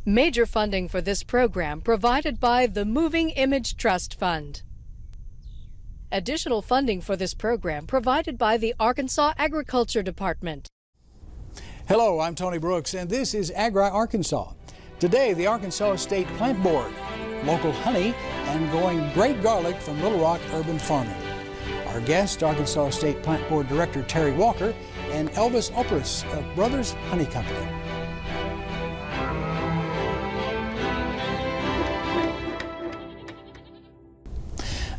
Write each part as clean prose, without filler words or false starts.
Major funding for this program provided by the Moving Image Trust Fund. Additional funding for this program provided by the Arkansas Agriculture Department. Hello, I'm Tony Brooks, and this is Agri Arkansas. Today, the Arkansas State Plant Board, local honey, and growing great garlic from Little Rock Urban Farming. Our guest, Arkansas State Plant Board Director Terry Walker, and Elvis Opris of Brothers Honey Company.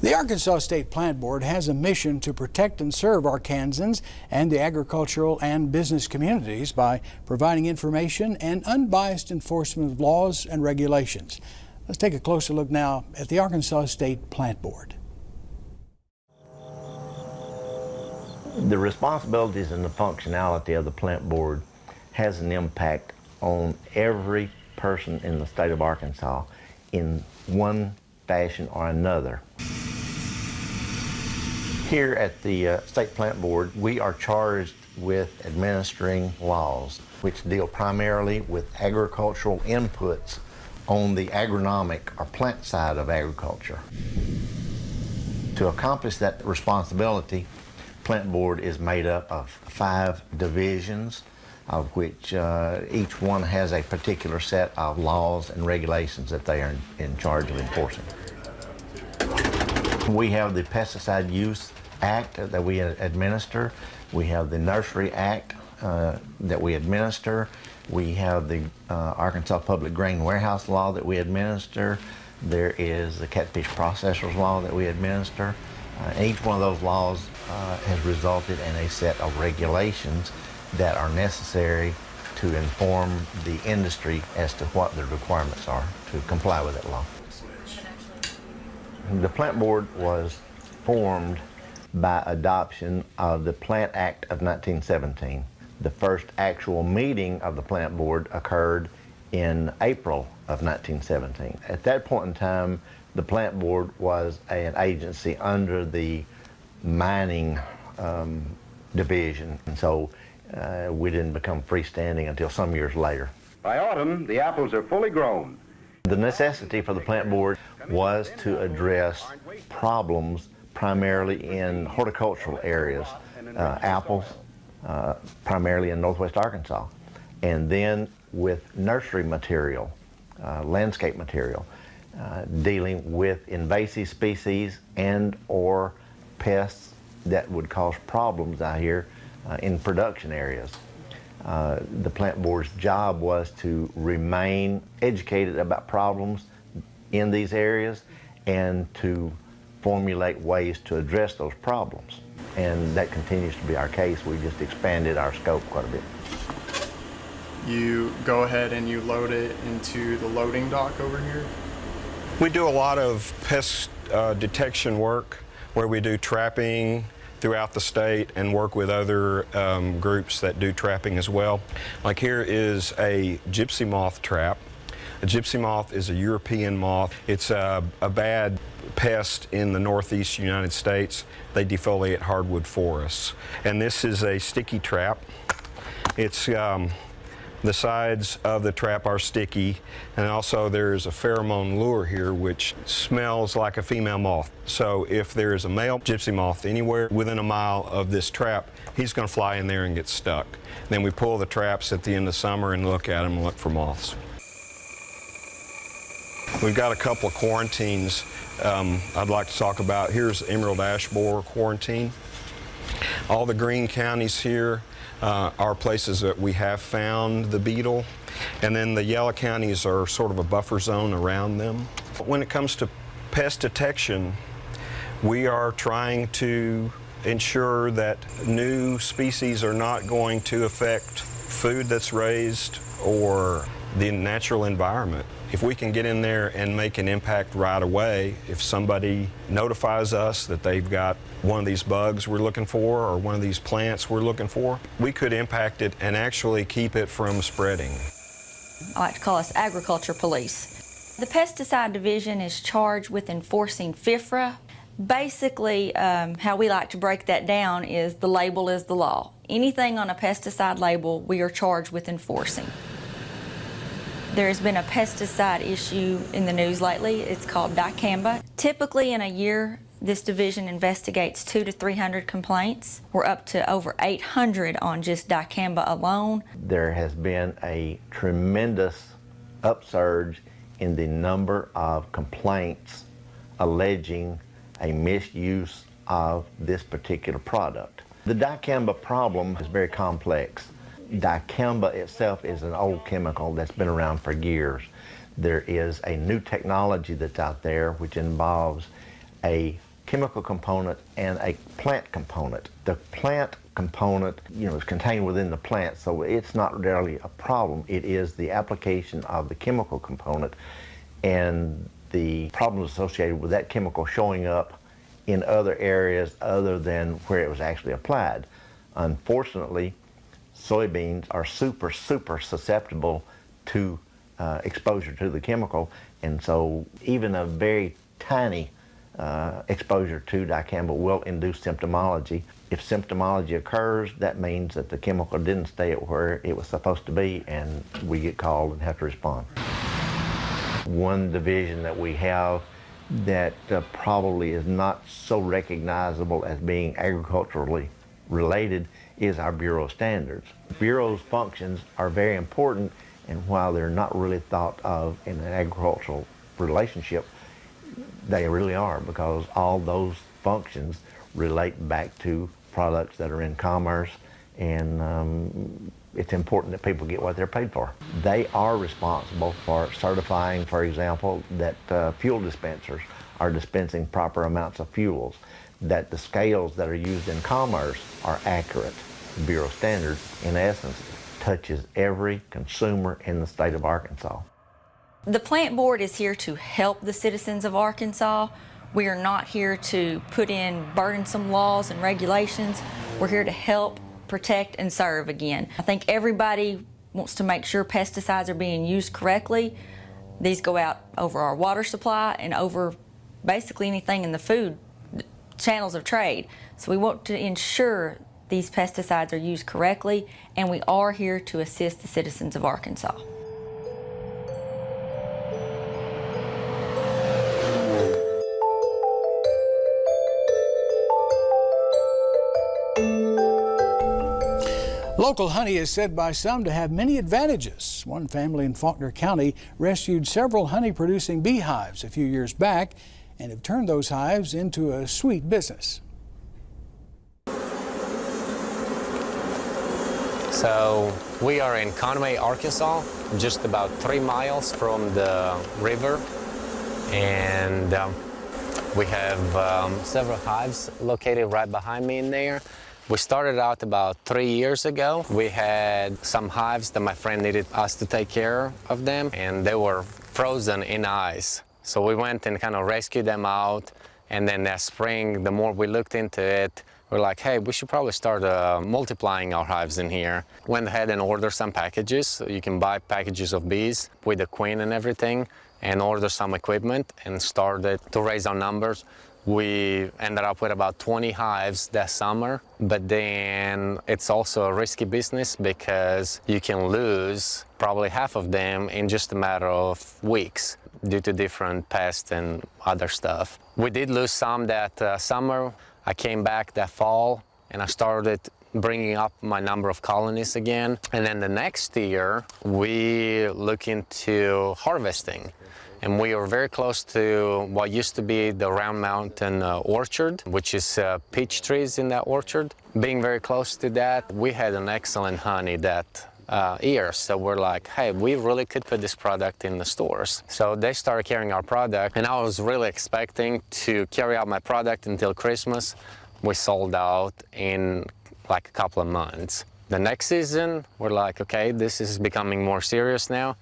The Arkansas State Plant Board has a mission to protect and serve Arkansans and the agricultural and business communities by providing information and unbiased enforcement of laws and regulations. Let's take a closer look now at the Arkansas State Plant Board. The responsibilities and the functionality of the Plant Board has an impact on every person in the state of Arkansas in one fashion or another. Here at the State Plant Board, we are charged with administering laws which deal primarily with agricultural inputs on the agronomic or plant side of agriculture. To accomplish that responsibility, Plant Board is made up of 5 divisions, of which each one has a particular set of laws and regulations that they are in charge of enforcing. We have the Pesticide Use Act that we administer. We have the Nursery Act that we administer. We have the Arkansas Public Grain Warehouse Law that we administer. There is the Catfish Processors Law that we administer. Each one of those laws has resulted in a set of regulations that are necessary to inform the industry as to what the requirements are to comply with that law. The Plant Board was formed by adoption of the Plant Act of 1917. The first actual meeting of the Plant Board occurred in April of 1917. At that point in time, the Plant Board was an agency under the mining division, and so we didn't become freestanding until some years later. By autumn, the apples are fully grown. The necessity for the Plant Board was to address problems primarily in horticultural areas, apples, primarily in northwest Arkansas, and then with nursery material, landscape material, dealing with invasive species and or pests that would cause problems out here in production areas. The Plant Board's job was to remain educated about problems in these areas and to formulate ways to address those problems. And that continues to be our case. We just expanded our scope quite a bit. You go ahead and you load it into the loading dock over here? We do a lot of pest detection work where we do trapping throughout the state and work with other groups that do trapping as well. Like here is a gypsy moth trap. A gypsy moth is a European moth. It's a bad pest in the northeast United States. They defoliate hardwood forests. And this is a sticky trap. It's the sides of the trap are sticky, and also there's a pheromone lure here which smells like a female moth. So if there is a male gypsy moth anywhere within a mile of this trap, he's going to fly in there and get stuck. Then we pull the traps at the end of summer and look at them and look for moths. We've got a couple of quarantines I'd like to talk about. Here's Emerald Ash Borer quarantine. All the green counties here are places that we have found the beetle, and then the yellow counties are sort of a buffer zone around them. When it comes to pest detection, we are trying to ensure that new species are not going to affect food that's raised or the natural environment. If we can get in there and make an impact right away, if somebody notifies us that they've got one of these bugs we're looking for or one of these plants we're looking for, we could impact it and actually keep it from spreading. I like to call us agriculture police. The pesticide division is charged with enforcing FIFRA. Basically, how we like to break that down is the label is the law. Anything on a pesticide label, we are charged with enforcing. There's been a pesticide issue in the news lately. It's called dicamba. Typically in a year, this division investigates 200 to 300 complaints. We're up to over 800 on just dicamba alone. There has been a tremendous upsurge in the number of complaints alleging a misuse of this particular product. The dicamba problem is very complex. Dicamba itself is an old chemical that's been around for years. There is a new technology that's out there which involves a chemical component and a plant component. The plant component, is contained within the plant, so it's not really a problem. It is the application of the chemical component and the problems associated with that chemical showing up in other areas other than where it was actually applied. Unfortunately, soybeans are super susceptible to exposure to the chemical, and so even a very tiny exposure to dicamba will induce symptomology. If symptomology occurs, that means that the chemical didn't stay at where it was supposed to be, and we get called and have to respond. One division that we have that probably is not so recognizable as being agriculturally related is our Bureau standards. Bureau's functions are very important, and while they're not really thought of in an agricultural relationship, they really are, because all those functions relate back to products that are in commerce, and it's important that people get what they're paid for. They are responsible for certifying, for example, that fuel dispensers are dispensing proper amounts of fuels, that the scales that are used in commerce are accurate. Bureau standards, in essence, touches every consumer in the state of Arkansas. The plant board is here to help the citizens of Arkansas. We are not here to put in burdensome laws and regulations. We're here to help, protect, and serve again. I think everybody wants to make sure pesticides are being used correctly. These go out over our water supply and over basically anything in the food channels of trade. So we want to ensure these pesticides are used correctly, and we are here to assist the citizens of Arkansas. Local honey is said by some to have many advantages. One family in Faulkner County rescued several honey-producing beehives a few years back and have turned those hives into a sweet business. So we are in Conway, Arkansas, just about 3 miles from the river, and we have several hives located right behind me in there. We started out about 3 years ago. We had some hives that my friend needed us to take care of them, and they were frozen in ice. So we went and kind of rescued them out, and then that spring, the more we looked into it, we're like, hey, we should probably start multiplying our hives in here. Went ahead and ordered some packages. So you can buy packages of bees with the queen and everything, and order some equipment and started to raise our numbers. We ended up with about 20 hives that summer, but then it's also a risky business because you can lose probably half of them in just a matter of weeks due to different pests and other stuff. We did lose some that summer. I came back that fall and I started bringing up my number of colonies again. And then the next year, we look into harvesting. And we are very close to what used to be the Round Mountain orchard, which is peach trees in that orchard. Being very close to that, we had an excellent honey that year. So we're like, hey, we really could put this product in the stores. So they started carrying our product, and I was really expecting to carry out my product until Christmas. We sold out in like a couple of months. The next season, we're like, okay, this is becoming more serious now.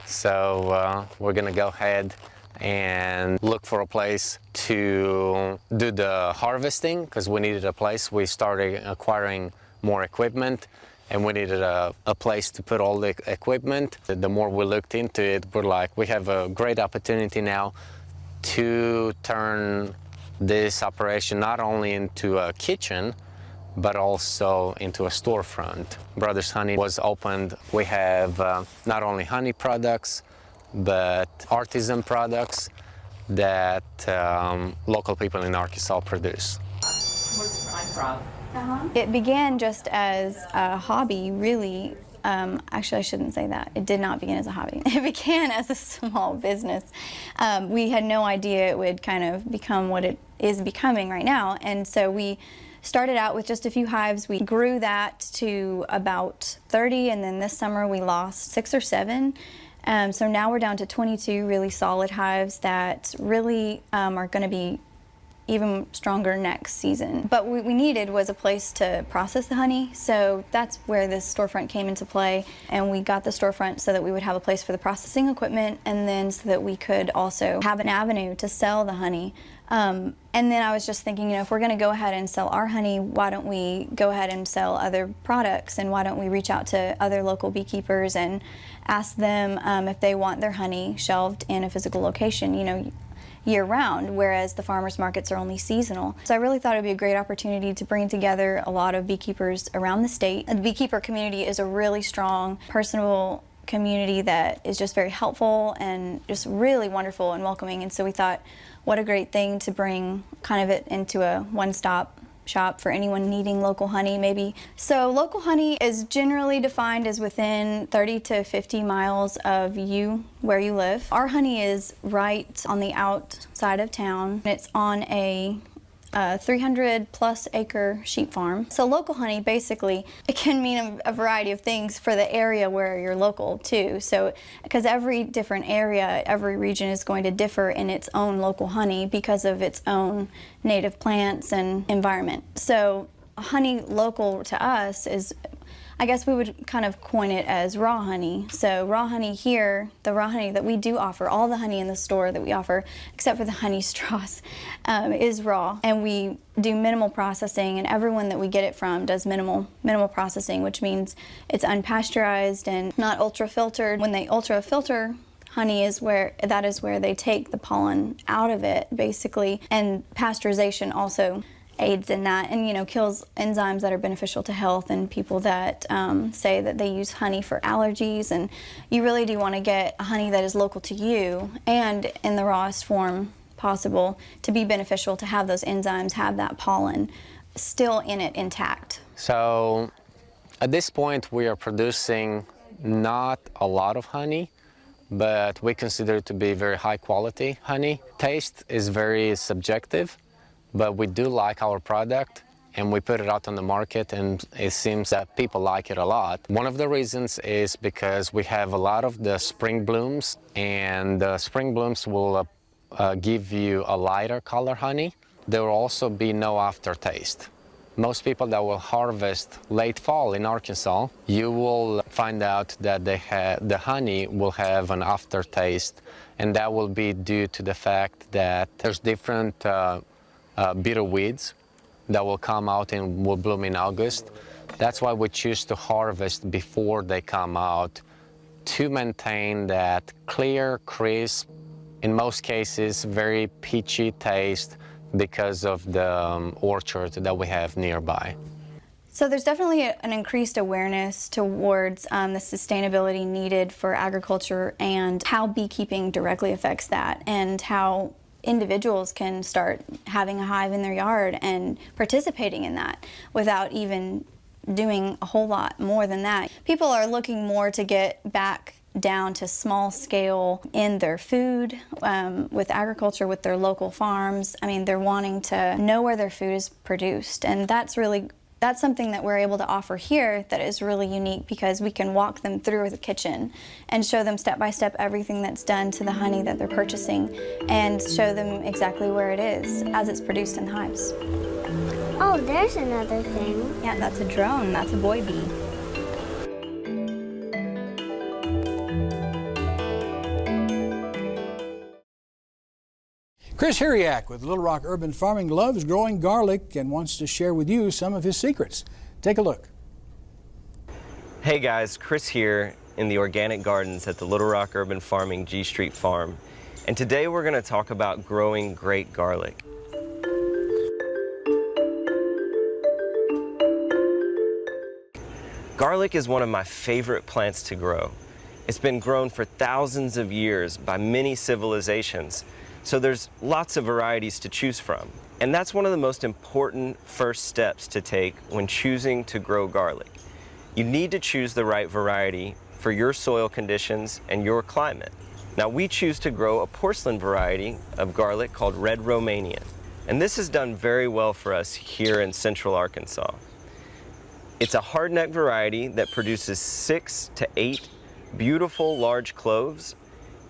So we're gonna go ahead and look for a place to do the harvesting, because we needed a place. We started acquiring more equipment, and we needed a place to put all the equipment. The more we looked into it, we're like, we have a great opportunity now to turn this operation not only into a kitchen, but also into a storefront. Brothers Honey was opened. We have not only honey products, but artisan products that local people in Arkansas produce. It began just as a hobby, really. Actually, I shouldn't say that. It did not begin as a hobby. It began as a small business. We had no idea it would kind of become what it is becoming right now. And so we started out with just a few hives. We grew that to about 30, and then this summer we lost 6 or 7. So now we're down to 22 really solid hives that really are going to be even stronger next season. But what we needed was a place to process the honey, so that's where this storefront came into play. And we got the storefront so that we would have a place for the processing equipment, and then so that we could also have an avenue to sell the honey. And then I was just thinking, you know, if we're going to go ahead and sell our honey, why don't we go ahead and sell other products, and why don't we reach out to other local beekeepers and ask them if they want their honey shelved in a physical location, you know, year-round, whereas the farmers markets are only seasonal. So I really thought it would be a great opportunity to bring together a lot of beekeepers around the state. The beekeeper community is a really strong, personable community that is just very helpful and just really wonderful and welcoming. And so we thought, what a great thing to bring kind of it into a one-stop shop for anyone needing local honey, maybe. So local honey is generally defined as within 30 to 50 miles of you, where you live. Our honey is right on the outside of town. It's on a 300+ acre sheep farm. So local honey, basically, it can mean a variety of things for the area where you're local too. So, because every different area, every region is going to differ in its own local honey because of its own native plants and environment. So honey local to us is, I guess we would kind of coin it as raw honey. So raw honey here, the raw honey that we do offer, all the honey in the store that we offer, except for the honey straws, is raw. And we do minimal processing, and everyone that we get it from does minimal processing, which means it's unpasteurized and not ultra-filtered. When they ultra-filter honey that is where they take the pollen out of it, basically. And pasteurization also aids in that, and you know, kills enzymes that are beneficial to health, and people that say that they use honey for allergies. And you really do want to get a honey that is local to you and in the rawest form possible to be beneficial, to have those enzymes, have that pollen still in it intact. So at this point we are producing not a lot of honey, but we consider it to be very high quality honey. Taste is very subjective, but we do like our product, and we put it out on the market, and it seems that people like it a lot. One of the reasons is because we have a lot of the spring blooms, and the spring blooms will give you a lighter color honey. There will also be no aftertaste. Most people that will harvest late fall in Arkansas, you will find out that the honey will have an aftertaste, and that will be due to the fact that there's different bitter weeds that will come out and will bloom in August. That's why we choose to harvest before they come out, to maintain that clear, crisp, in most cases very peachy taste because of the orchard that we have nearby. So there's definitely an increased awareness towards the sustainability needed for agriculture, and how beekeeping directly affects that, and how individuals can start having a hive in their yard and participating in that without even doing a whole lot more than that. People are looking more to get back down to small scale in their food, with agriculture, with their local farms. I mean, they're wanting to know where their food is produced, and that's something that we're able to offer here that is really unique, because we can walk them through the kitchen and show them step by step everything that's done to the honey that they're purchasing, and show them exactly where it is as it's produced in the hives. Oh, there's another thing. Yeah, that's a drone. That's a boy bee. Chris Hiryak with Little Rock Urban Farming loves growing garlic and wants to share with you some of his secrets. Take a look. Hey guys, Chris here in the organic gardens at the Little Rock Urban Farming G Street Farm. And today we're going to talk about growing great garlic. Garlic is one of my favorite plants to grow. It's been grown for thousands of years by many civilizations, so there's lots of varieties to choose from. And that's one of the most important first steps to take when choosing to grow garlic. You need to choose the right variety for your soil conditions and your climate. Now, we choose to grow a porcelain variety of garlic called Red Romanian, and this has done very well for us here in central Arkansas. It's a hardneck variety that produces 6 to 8 beautiful large cloves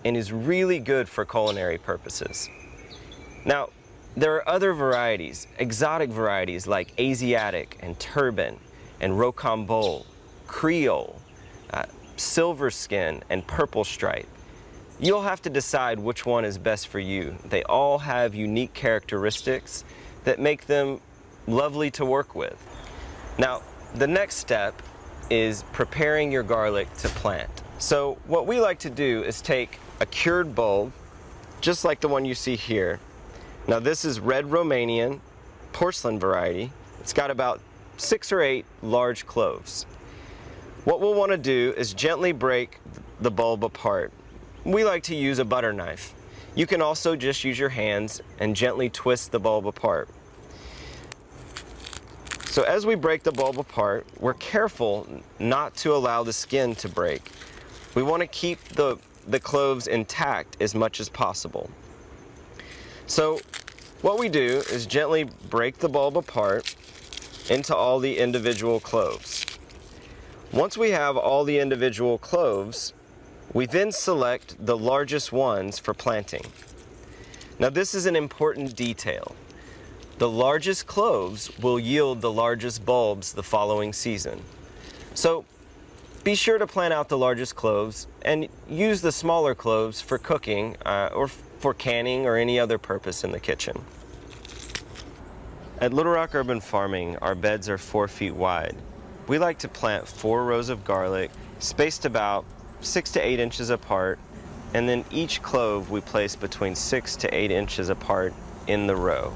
and is really good for culinary purposes. Now, there are other varieties, exotic varieties like Asiatic and Turban and Rocambole, Creole, Silver Skin, and Purple Stripe. You'll have to decide which one is best for you. They all have unique characteristics that make them lovely to work with. Now, the next step is preparing your garlic to plant. So what we like to do is take a cured bulb, just like the one you see here. Now this is Red Romanian, porcelain variety. It's got about 6 or 8 large cloves. What we'll want to do is gently break the bulb apart. We like to use a butter knife. You can also just use your hands and gently twist the bulb apart. So as we break the bulb apart, we're careful not to allow the skin to break. We want to keep the cloves intact as much as possible. So what we do is gently break the bulb apart into all the individual cloves. Once we have all the individual cloves, we then select the largest ones for planting. Now this is an important detail. The largest cloves will yield the largest bulbs the following season. So be sure to plant out the largest cloves and use the smaller cloves for cooking or for canning or any other purpose in the kitchen. At Little Rock Urban Farming, our beds are 4 feet wide. We like to plant 4 rows of garlic, spaced about 6 to 8 inches apart, and then each clove we place between 6 to 8 inches apart in the row.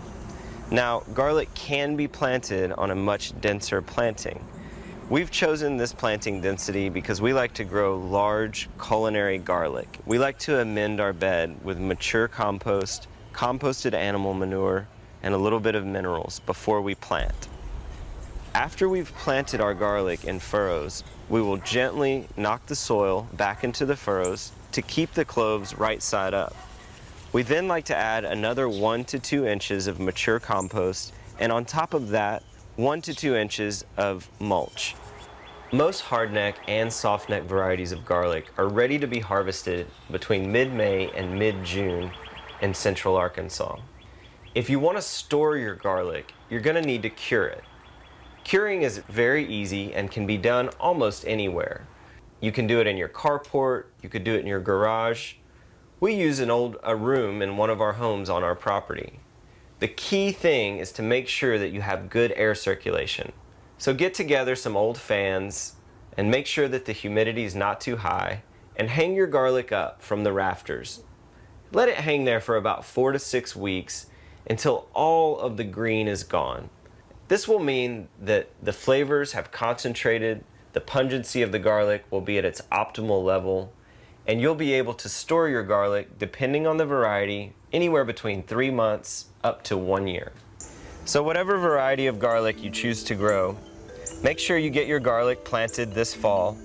Now, garlic can be planted on a much denser planting. We've chosen this planting density because we like to grow large culinary garlic. We like to amend our bed with mature compost, composted animal manure, and a little bit of minerals before we plant. After we've planted our garlic in furrows, we will gently knock the soil back into the furrows to keep the cloves right side up. We then like to add another 1 to 2 inches of mature compost, and on top of that, 1 to 2 inches of mulch. Most hardneck and softneck varieties of garlic are ready to be harvested between mid-May and mid-June in central Arkansas. If you want to store your garlic, you're going to need to cure it. Curing is very easy and can be done almost anywhere. You can do it in your carport, you could do it in your garage. We use a room in one of our homes on our property. The key thing is to make sure that you have good air circulation. So get together some old fans and make sure that the humidity is not too high, and hang your garlic up from the rafters. Let it hang there for about 4 to 6 weeks until all of the green is gone. This will mean that the flavors have concentrated, the pungency of the garlic will be at its optimal level, and you'll be able to store your garlic, depending on the variety, anywhere between 3 months up to 1 year. So whatever variety of garlic you choose to grow, make sure you get your garlic planted this fall,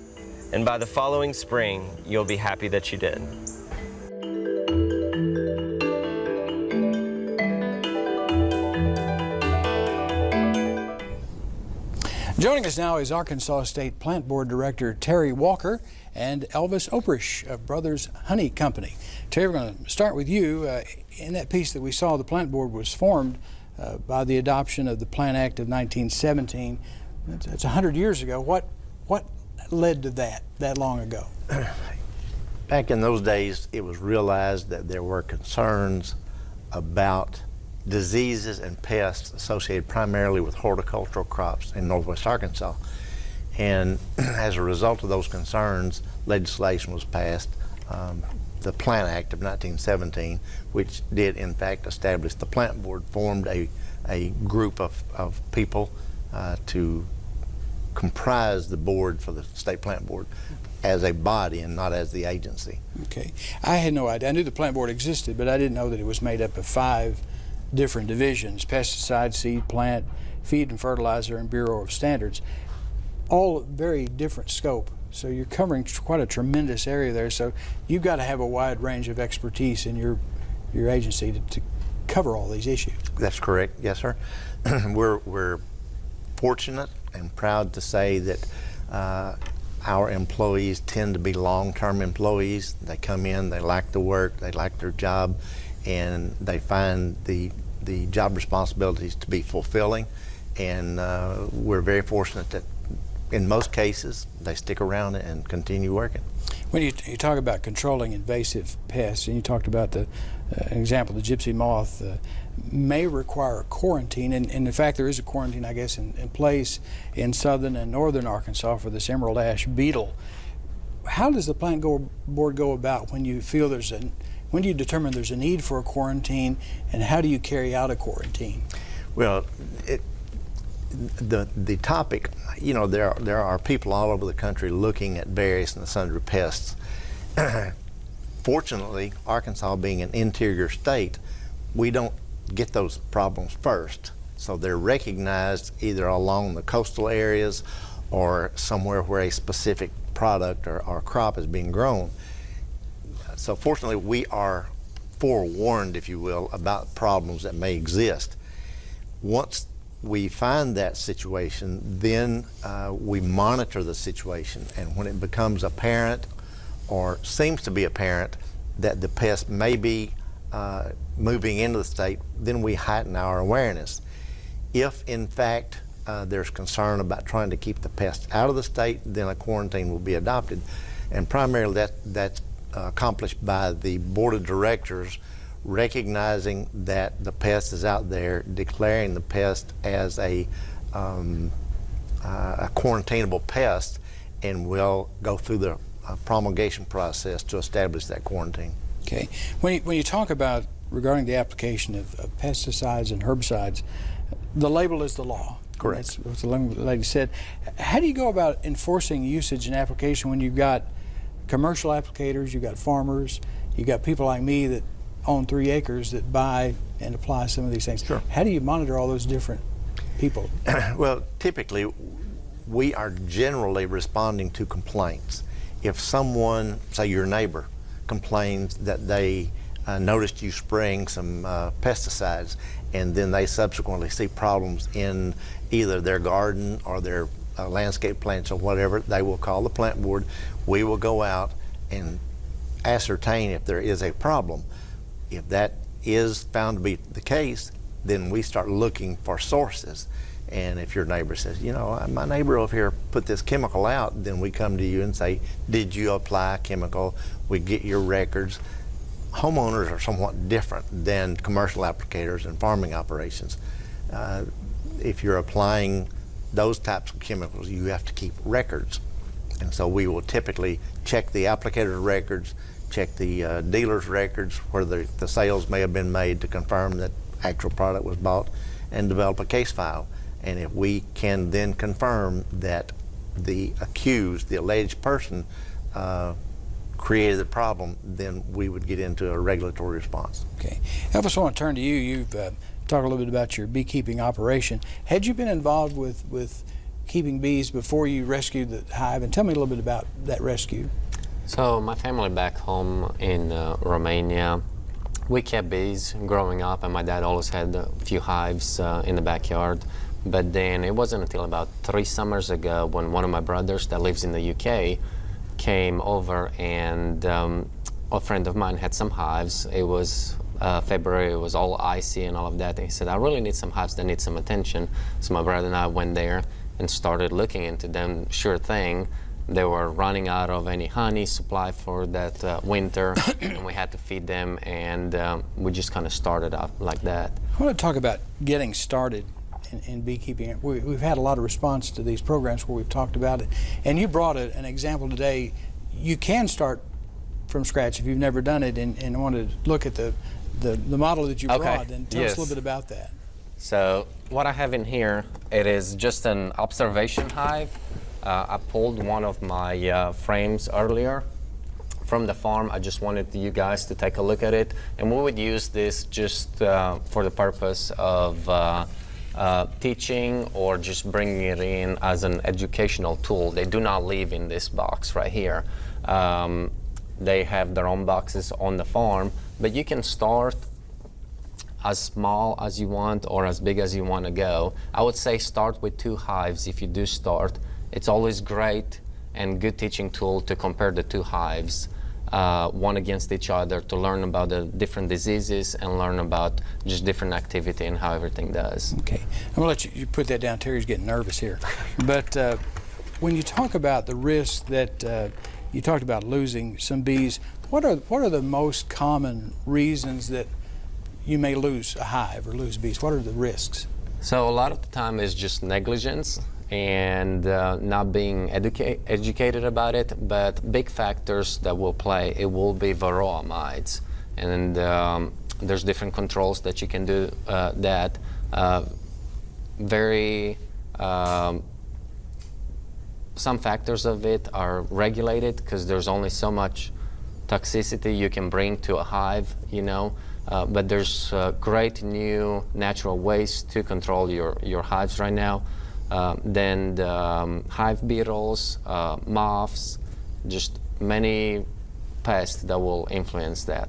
and by the following spring, you'll be happy that you did. Joining us now is Arkansas State Plant Board Director Terry Walker and Elvis Oprish of Brothers Honey Company. Terry, we're going to start with you. In that piece that we saw, the Plant Board was formed by the adoption of the Plant Act of 1917. It's 100 years ago. What led to that long ago? Back in those days, it was realized that there were concerns about diseases and pests associated primarily with horticultural crops in northwest Arkansas. And as a result of those concerns, legislation was passed, the Plant Act of 1917, which did in fact establish the Plant Board, formed a group of people to comprise the board for the State Plant Board as a body and not as the agency. Okay. I had no idea. I knew the plant board existed, but I didn't know that it was made up of 5 different divisions: pesticide, seed, plant, feed and fertilizer, and Bureau of Standards. All very different scope. So you're covering quite a tremendous area there. So you've got to have a wide range of expertise in your agency to cover all these issues. That's correct. Yes, sir. We're fortunate and proud to say that our employees tend to be long-term employees. They come in, they like the work, they like their job, and they find the job responsibilities to be fulfilling. And we're very fortunate that in most cases they stick around and continue working. When you talk about controlling invasive pests, and you talked about an example, the gypsy moth may require a quarantine, and in fact there is a quarantine, I guess, in place in southern and northern Arkansas for this emerald ash beetle. How does the plant board go about when you feel when do you determine there's a need for a quarantine, and how do you carry out a quarantine? Well, the topic, you know, there are people all over the country looking at various and sundry pests. Fortunately, Arkansas being an interior state, we don't get those problems first. So they're recognized either along the coastal areas or somewhere where a specific product or crop is being grown. So fortunately, we are forewarned, if you will, about problems that may exist. Once we find that situation, then we monitor the situation, and when it becomes apparent or seems to be apparent that the pest may be moving into the state, then we heighten our awareness. If in fact there's concern about trying to keep the pest out of the state, then a quarantine will be adopted, and primarily that's accomplished by the board of directors recognizing that the pest is out there, declaring the pest as a quarantinable pest, and we'll go through the promulgation process to establish that quarantine. Okay. When you talk about regarding the application of pesticides and herbicides, the label is the law. Correct. That's what the lady said. How do you go about enforcing usage and application when you've got commercial applicators, you've got farmers, you've got people like me that own 3 acres that buy and apply some of these things? Sure. How do you monitor all those different people? Well, typically we are generally responding to complaints. If someone, say your neighbor, complains that they noticed you spraying some pesticides, and then they subsequently see problems in either their garden or their landscape plants or whatever, they will call the plant board. We will go out and ascertain if there is a problem. If that is found to be the case, then we start looking for sources. And if your neighbor says, you know, my neighbor over here put this chemical out, then we come to you and say, did you apply a chemical? We get your records. Homeowners are somewhat different than commercial applicators and farming operations. If you're applying those types of chemicals, you have to keep records. And so we will typically check the applicator's records, check the dealer's records where the sales may have been made to confirm that actual product was bought, and develop a case file. And if we can then confirm that the accused, the alleged person, created the problem, then we would get into a regulatory response. Okay. Elvis, I want to turn to you. You've talked a little bit about your beekeeping operation. Had you been involved with keeping bees before you rescued the hive? And tell me a little bit about that rescue. So my family back home in Romania, we kept bees growing up, and my dad always had a few hives in the backyard. But then it wasn't until about 3 summers ago when one of my brothers that lives in the UK came over, and a friend of mine had some hives. It was February, it was all icy and all of that, and he said, I really need some hives that need some attention. So my brother and I went there and started looking into them. Sure thing, they were running out of any honey supply for that winter, and we had to feed them, and we just kind of started out like that. I want to talk about getting started in beekeeping. We've had a lot of response to these programs where we've talked about it, and you brought an example today. You can start from scratch if you've never done it, and want to look at the model that you brought, and tell us a little bit about that. So what I have in here, it is just an observation hive. I pulled one of my frames earlier from the farm. I just wanted you guys to take a look at it, and we would use this just for the purpose of teaching or just bringing it in as an educational tool. They do not live in this box right here. They have their own boxes on the farm, but you can start as small as you want or as big as you want to go. I would say start with 2 hives if you do start. It's always great and good teaching tool to compare the 2 hives, one against each other, to learn about the different diseases and learn about just different activity and how everything does. Okay, I'm gonna let you put that down. Terry's getting nervous here. But when you talk about the risk that you talked about losing some bees, what are the most common reasons that you may lose a hive or lose bees? What are the risks? So a lot of the time is just negligence and not being educated about it, but big factors that will play, it will be varroa mites. And there's different controls that you can do that. Some factors of it are regulated because there's only so much toxicity you can bring to a hive, you know. But there's great new natural ways to control your hives right now. Then the hive beetles, moths, just many pests that will influence that.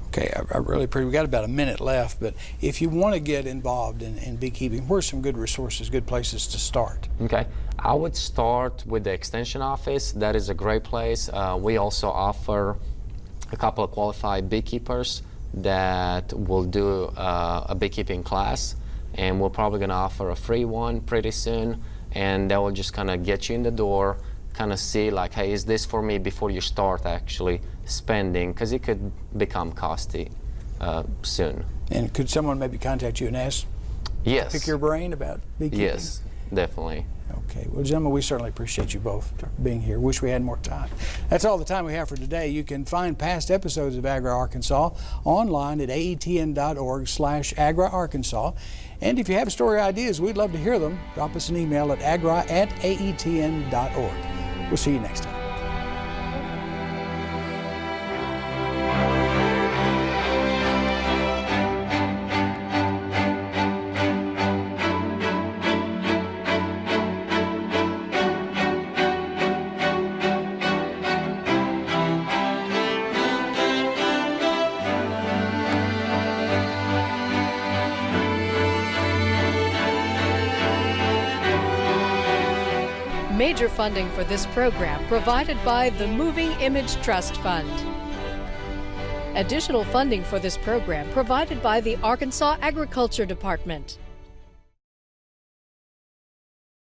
Okay, I really appreciate. We got about a minute left, but if you want to get involved in beekeeping, where's some good resources, good places to start? Okay, I would start with the extension office. That is a great place. We also offer a couple of qualified beekeepers that will do a beekeeping class, and we're probably going to offer a free one pretty soon, and that will just kind of get you in the door, kind of see like, hey, is this for me, before you start actually spending, because it could become costly soon. And could someone maybe contact you and ask, yes, pick your brain about beekeeping? Yes, definitely. Okay, well, gentlemen, we certainly appreciate you both being here. Wish we had more time. That's all the time we have for today. You can find past episodes of Agri Arkansas online at aetn.org/agriarkansas. And if you have story ideas, we'd love to hear them. Drop us an email at agri@aetn.org. We'll see you next time. Major funding for this program provided by the Moving Image Trust Fund. Additional funding for this program provided by the Arkansas Agriculture Department.